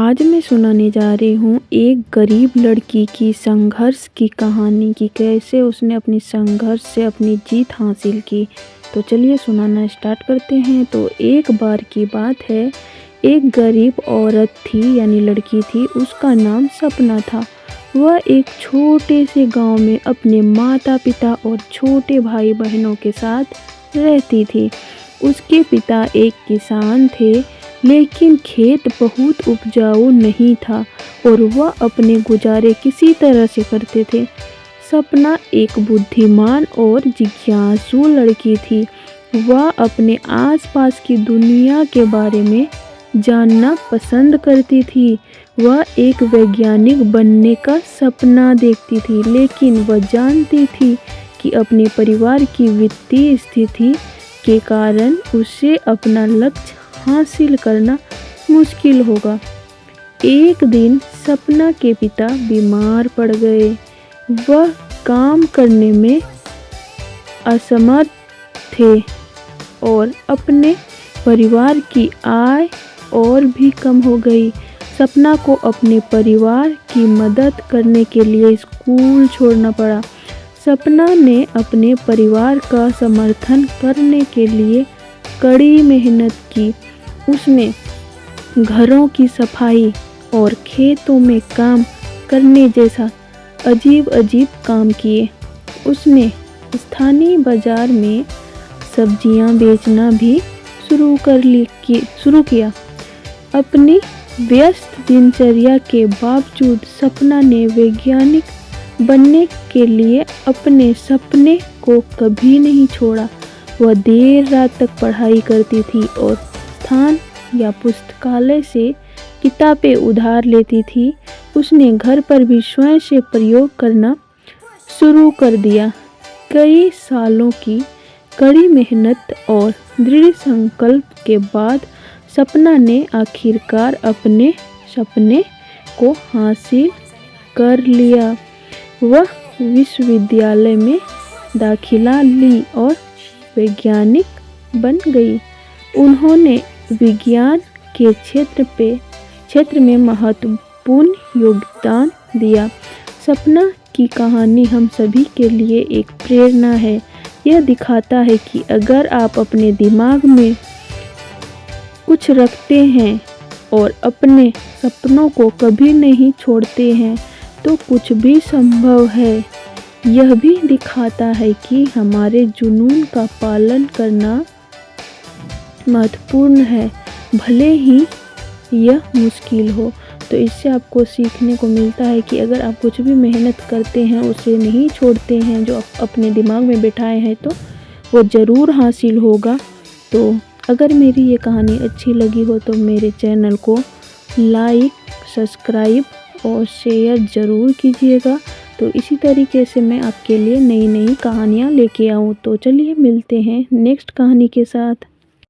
आज मैं सुनाने जा रही हूँ एक गरीब लड़की की संघर्ष की कहानी कि कैसे उसने अपनी संघर्ष से अपनी जीत हासिल की। तो चलिए सुनाना स्टार्ट करते हैं। तो एक बार की बात है, एक गरीब औरत थी यानी लड़की थी, उसका नाम सपना था। वह एक छोटे से गांव में अपने माता पिता और छोटे भाई बहनों के साथ रहती थी। उसके पिता एक किसान थे, लेकिन खेत बहुत उपजाऊ नहीं था और वह अपने गुजारे किसी तरह से करते थे। सपना एक बुद्धिमान और जिज्ञासु लड़की थी। वह अपने आसपास की दुनिया के बारे में जानना पसंद करती थी। वह एक वैज्ञानिक बनने का सपना देखती थी, लेकिन वह जानती थी कि अपने परिवार की वित्तीय स्थिति के कारण उसे अपना लक्ष्य हासिल करना मुश्किल होगा। एक दिन सपना के पिता बीमार पड़ गए। वह काम करने में असमर्थ थे और अपने परिवार की आय और भी कम हो गई। सपना को अपने परिवार की मदद करने के लिए स्कूल छोड़ना पड़ा। सपना ने अपने परिवार का समर्थन करने के लिए कड़ी मेहनत की। उसने घरों की सफाई और खेतों में काम करने जैसा अजीब काम किए। उसने स्थानीय बाजार में सब्जियां बेचना भी शुरू किया। अपनी व्यस्त दिनचर्या के बावजूद सपना ने वैज्ञानिक बनने के लिए अपने सपने को कभी नहीं छोड़ा। वह देर रात तक पढ़ाई करती थी और स्थान या पुस्तकालय से किताबें उधार लेती थी। उसने घर पर भी स्वयं से प्रयोग करना शुरू कर दिया। कई सालों की कड़ी मेहनत और दृढ़ संकल्प के बाद सपना ने आखिरकार अपने सपने को हासिल कर लिया। वह विश्वविद्यालय में दाखिला ली और वैज्ञानिक बन गई। उन्होंने विज्ञान के क्षेत्र में महत्वपूर्ण योगदान दिया। सपना की कहानी हम सभी के लिए एक प्रेरणा है। यह दिखाता है कि अगर आप अपने दिमाग में कुछ रखते हैं और अपने सपनों को कभी नहीं छोड़ते हैं तो कुछ भी संभव है। यह भी दिखाता है कि हमारे जुनून का पालन करना महत्वपूर्ण है, भले ही यह मुश्किल हो। तो इससे आपको सीखने को मिलता है कि अगर आप कुछ भी मेहनत करते हैं, उसे नहीं छोड़ते हैं, जो आप अपने दिमाग में बिठाए हैं, तो वो ज़रूर हासिल होगा। तो अगर मेरी ये कहानी अच्छी लगी हो तो मेरे चैनल को लाइक, सब्सक्राइब और शेयर ज़रूर कीजिएगा। तो इसी तरीके से मैं आपके लिए नई नई कहानियाँ लेके आऊँ। तो चलिए मिलते हैं नेक्स्ट कहानी के साथ।